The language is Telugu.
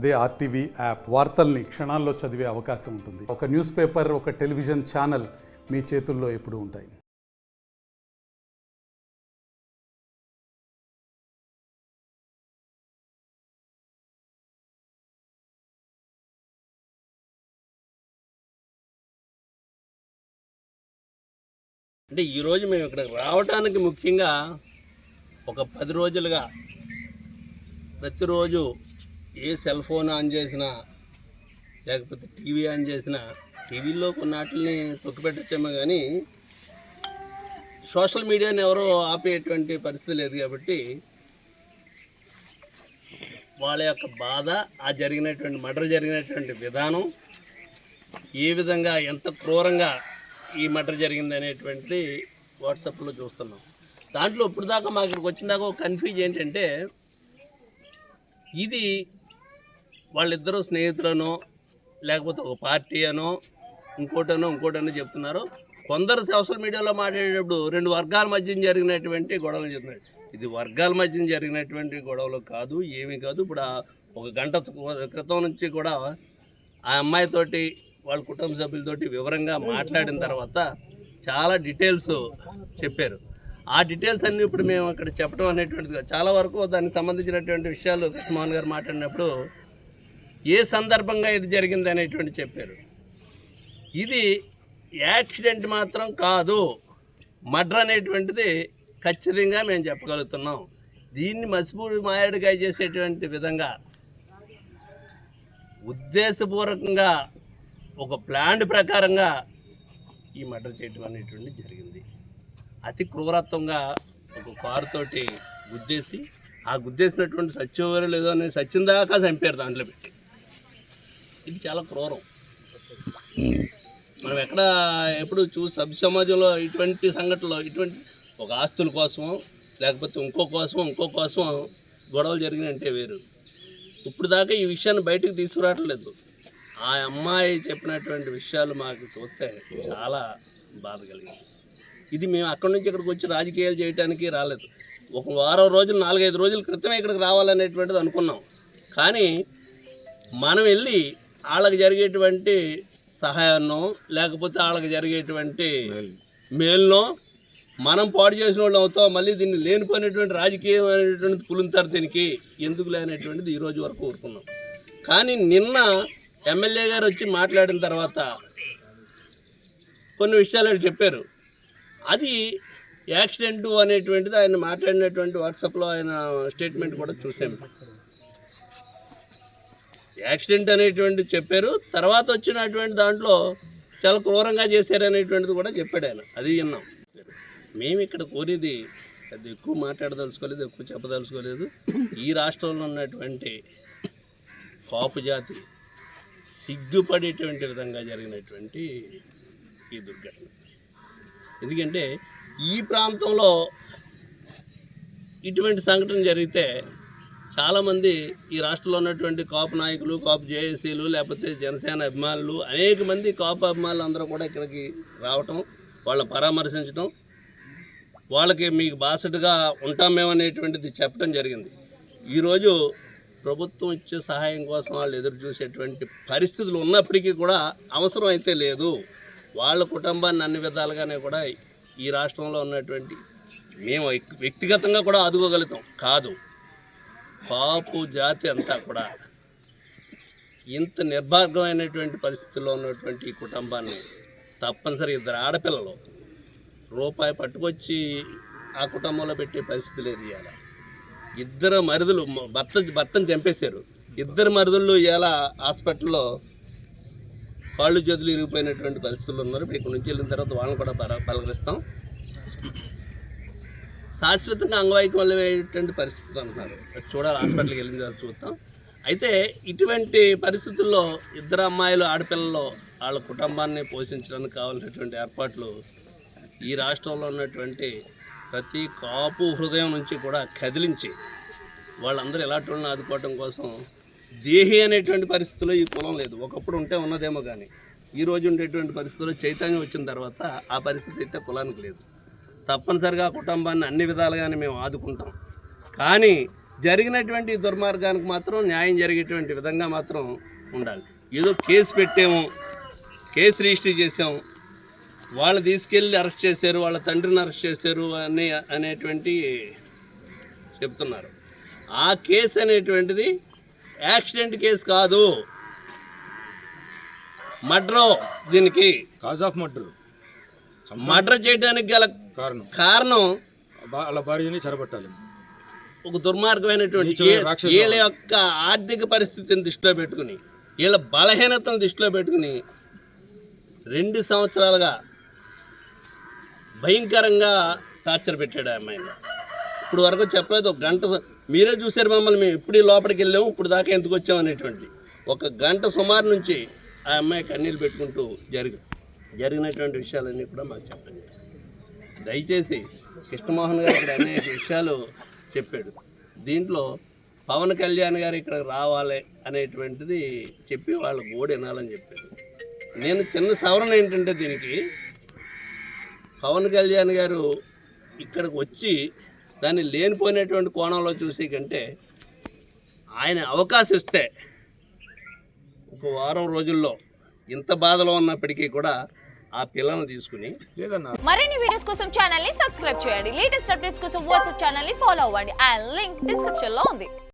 అదే ఆర్టీవీ యాప్ వార్తల్ని క్షణాల్లో చదివే అవకాశం ఉంటుంది. ఒక న్యూస్ పేపర్, ఒక టెలివిజన్ ఛానల్ మీ చేతుల్లో ఎప్పుడూ ఉంటాయి. అంటే ఈరోజు మేము ఇక్కడికి రావడానికి ముఖ్యంగా ఒక 10 రోజులుగా ప్రతిరోజు ఏ సెల్ ఫోన్ ఆన్ చేసినా లేకపోతే టీవీ ఆన్ చేసినా టీవీలో కొన్నాటిని తొక్కిపెట్టచ్చేమో కానీ సోషల్ మీడియాని ఎవరో ఆపేటువంటి పరిస్థితి లేదు. కాబట్టి వాళ్ళ యొక్క బాధ, ఆ జరిగినటువంటి మర్డర్ జరిగినటువంటి విధానం, ఏ విధంగా ఎంత క్రూరంగా ఈ మర్డర్ జరిగింది అనేటువంటిది వాట్సాప్లో చూస్తున్నాం. దాంట్లో ఇప్పుడు దాకా మాకు ఇక్కడికి వచ్చిన దాకా ఒక కన్ఫ్యూజ్ ఏంటంటే, ఇది వాళ్ళిద్దరూ స్నేహితులనో లేకపోతే ఒక పార్టీ అనో ఇంకోటనో చెప్తున్నారు. కొందరు సోషల్ మీడియాలో మాట్లాడేటప్పుడు 2 వర్గాల మధ్య జరిగినటువంటి గొడవలు చెప్తున్నారు. ఇది వర్గాల మధ్య జరిగినటువంటి గొడవలు కాదు, ఏమీ కాదు. ఇప్పుడు ఒక గంట క్రితం నుంచి కూడా ఆ అమ్మాయితోటి వాళ్ళ కుటుంబ సభ్యులతోటి వివరంగా మాట్లాడిన తర్వాత చాలా డీటెయిల్స్ చెప్పారు. ఆ డీటెయిల్స్ అన్నీ ఇప్పుడు మేము అక్కడ చెప్పడం అనేటువంటిది చాలా వరకు దానికి సంబంధించినటువంటి విషయాలు కృష్ణమోహన్ గారు మాట్లాడినప్పుడు ఏ సందర్భంగా ఇది జరిగింది అనేటువంటి చెప్పారు. ఇది యాక్సిడెంట్ మాత్రం కాదు, మర్డర్ అనేటువంటిది ఖచ్చితంగా మేము చెప్పగలుగుతున్నాం. దీన్ని మసిపూడి మాయాడిగా చేసేటువంటి విధంగా ఉద్దేశపూర్వకంగా ఒక ప్లాన్ ప్రకారంగా ఈ మర్డర్ చేయడం అనేటువంటి జరిగింది. అతి క్రూరత్వంగా ఒక కారుతోటి గుద్దేసి, ఆ గుద్దేసినటువంటి సత్యవరం లేదో అని సత్యం దాకా చంపారు దాంట్లో పెట్టి. ఇది చాలా క్రూరం. మనం ఎప్పుడు సభ్య సమాజంలో ఇటువంటి సంఘటనలో ఇటువంటి ఒక ఆస్తుల కోసమో లేకపోతే ఇంకో కోసం గొడవలు జరిగినంటే వేరు. ఇప్పుడు దాకా ఈ విషయాన్ని బయటకు తీసుకురావట్లేదు. ఆ అమ్మాయి చెప్పినటువంటి విషయాలు మాకు చూస్తే చాలా బాధ కలిగింది. ఇది మేము అక్కడి నుంచి ఇక్కడికి వచ్చి రాజకీయాలు చేయడానికి రాలేదు. ఒక వారం రోజులు 4-5 రోజుల క్రితమే ఇక్కడికి రావాలనేటువంటిది అనుకున్నాం. కానీ మనం వెళ్ళి వాళ్ళకి జరిగేటువంటి సహాయాన్నో లేకపోతే వాళ్ళకి జరిగేటువంటి మేలునో మనం పాడు చేసిన వాళ్ళు అవుతాం. మళ్ళీ దీన్ని లేనిపోయినటువంటి రాజకీయం అనేటువంటిది పులుంతారు దీనికి ఎందుకు లేనటువంటిది ఈరోజు వరకు ఊరుకున్నాం. కానీ నిన్న ఎమ్మెల్యే గారు వచ్చి మాట్లాడిన తర్వాత కొన్ని విషయాలు చెప్పారు. అది యాక్సిడెంటు అనేటువంటిది ఆయన మాట్లాడినటువంటి వాట్సాప్లో ఆయన స్టేట్మెంట్ కూడా చూసాము. యాక్సిడెంట్ అనేటువంటిది చెప్పారు. తర్వాత వచ్చినటువంటి దాంట్లో చాలా క్రూరంగా చేశారనేటువంటిది కూడా చెప్పాడు ఆయన. అది విన్నాం. మేము ఇక్కడ కోరేది అది ఎక్కువ మాట్లాడదలుచుకోలేదు, ఎక్కువ చెప్పదలుచుకోలేదు. ఈ రాష్ట్రంలో ఉన్నటువంటి కాపు జాతి సిగ్గుపడేటువంటి విధంగా జరిగినటువంటి ఈ దుర్ఘటన. ఎందుకంటే ఈ ప్రాంతంలో ఇటువంటి సంఘటన జరిగితే చాలామంది ఈ రాష్ట్రంలో ఉన్నటువంటి కాపు నాయకులు, కాపు జేఏసీలు, లేకపోతే జనసేన అభిమానులు, అనేక మంది కాపు అభిమానులు అందరూ కూడా ఇక్కడికి రావటం, వాళ్ళని పరామర్శించడం, వాళ్ళకి మీకు బాసటగా ఉంటాం మేమనేటువంటిది చెప్పడం జరిగింది. ఈరోజు ప్రభుత్వం ఇచ్చే సహాయం కోసం వాళ్ళు ఎదురు చూసేటువంటి పరిస్థితులు ఉన్నప్పటికీ కూడా అవసరం అయితే లేదు. వాళ్ళ కుటుంబాన్ని అన్ని విధాలుగానే కూడా ఈ రాష్ట్రంలో ఉన్నటువంటి మేము వ్యక్తిగతంగా కూడా ఆదుకోగలుగుతాం. కాదు, కాపు జాతి అంతా కూడా ఇంత నిర్భాగ్యమైనటువంటి పరిస్థితుల్లో ఉన్నటువంటి ఈ కుటుంబాన్ని తప్పనిసరి 2 ఆడపిల్లలు రూపాయి పట్టుకొచ్చి ఆ కుటుంబంలో పెట్టే పరిస్థితి లేదు. ఇవాళ 2 మరుదులు భర్తను చంపేశారు. 2 మరుదులు ఇవాళ హాస్పిటల్లో కాళ్ళు చేతులు ఇరిగిపోయినటువంటి పరిస్థితులు ఉన్నారు. ఇక్కడ నుంచి వెళ్ళిన తర్వాత వాళ్ళని కూడా పలకరిస్తాం. శాశ్వతంగా అంగవైకల్యం అయ్యేటువంటి పరిస్థితులు అంటున్నారు. చూడాలి, హాస్పిటల్కి వెళ్ళిన తర్వాత చూద్దాం. అయితే ఇటువంటి పరిస్థితుల్లో 2 అమ్మాయిలు, ఆడపిల్లలు వాళ్ళ కుటుంబాన్ని పోషించడానికి కావాల్సినటువంటి ఏర్పాట్లు ఈ రాష్ట్రంలో ఉన్నటువంటి ప్రతి కాపు హృదయం నుంచి కూడా కదిలించి వాళ్ళందరూ ఎలాంటి వాళ్ళని ఆదుకోవటం కోసం దేహి అనేటువంటి పరిస్థితుల్లో ఈ కులం లేదు. ఒకప్పుడు ఉంటే ఉన్నదేమో, కానీ ఈరోజు ఉండేటువంటి పరిస్థితుల్లో చైతన్యం వచ్చిన తర్వాత ఆ పరిస్థితి అయితే కులానికి లేదు. తప్పనిసరిగా కుటుంబాన్ని అన్ని విధాలుగానే మేము ఆదుకుంటాం. కానీ జరిగినటువంటి ఈ దుర్మార్గానికి మాత్రం న్యాయం జరిగేటువంటి విధంగా మాత్రం ఉండాలి. ఏదో కేసు పెట్టాము, కేసు రిజిస్టర్ చేసాము, వాళ్ళు తీసుకెళ్ళి అరెస్ట్ చేశారు, వాళ్ళ తండ్రిని అరెస్ట్ చేశారు అనేటువంటి చెప్తున్నారు. ఆ కేసు అనేటువంటిది యాక్సిడెంట్ కేసు కాదు, మర్డర్. దీనికి కాజ్ ఆఫ్ మర్డర్ చేయడానికి గల కారణం వాళ్ళ భార్యని చెరబట్టాలి. ఒక దుర్మార్గమైనటువంటి వీళ్ళ యొక్క ఆర్థిక పరిస్థితిని దృష్టిలో పెట్టుకుని, వీళ్ళ బలహీనతను దృష్టిలో పెట్టుకుని 2 సంవత్సరాలుగా భయంకరంగా టార్చర్ పెట్టాడు ఆ అమ్మాయిని. ఇప్పుడు వరకు చెప్పలేదు. 1 గంట మీరే చూశారు మమ్మల్ని, మేము ఇప్పుడు లోపలికి వెళ్ళాము, ఇప్పుడు దాకా ఎందుకు వచ్చాము అనేటువంటి 1 గంట సుమారు నుంచి ఆ అమ్మాయి కన్నీళ్ళు పెట్టుకుంటూ జరిగినటువంటి విషయాలన్నీ కూడా మాకు చెప్పండి. దయచేసి కృష్ణమోహన్ గారు ఇక్కడ అనేక విషయాలు చెప్పాడు. దీంట్లో పవన్ కళ్యాణ్ గారు ఇక్కడ రావాలి అనేటువంటిది చెప్పి వాళ్ళ గోడు వినాలని చెప్పారు. నేను చిన్న సవరణ ఏంటంటే, దీనికి పవన్ కళ్యాణ్ గారు ఇక్కడికి వచ్చి దాన్ని లేనిపోయినటువంటి కోణంలో చూసి కంటే ఆయన అవకాశం ఇస్తే 1 వారం రోజుల్లో ఇంత బాధలో ఉన్నప్పటికీ కూడా ఆ పిల్లలను తీసుకుని మరిన్ని వీడియోస్ కోసం ఛానల్ ని సబ్స్క్రైబ్ చేయండి. లేటెస్ట్ అప్డేట్స్ కోసం వాట్సాప్ ఛానల్ ని ఫాలో అవ్వండి. ఆ లింక్ డిస్క్రిప్షన్ లో ఉంది.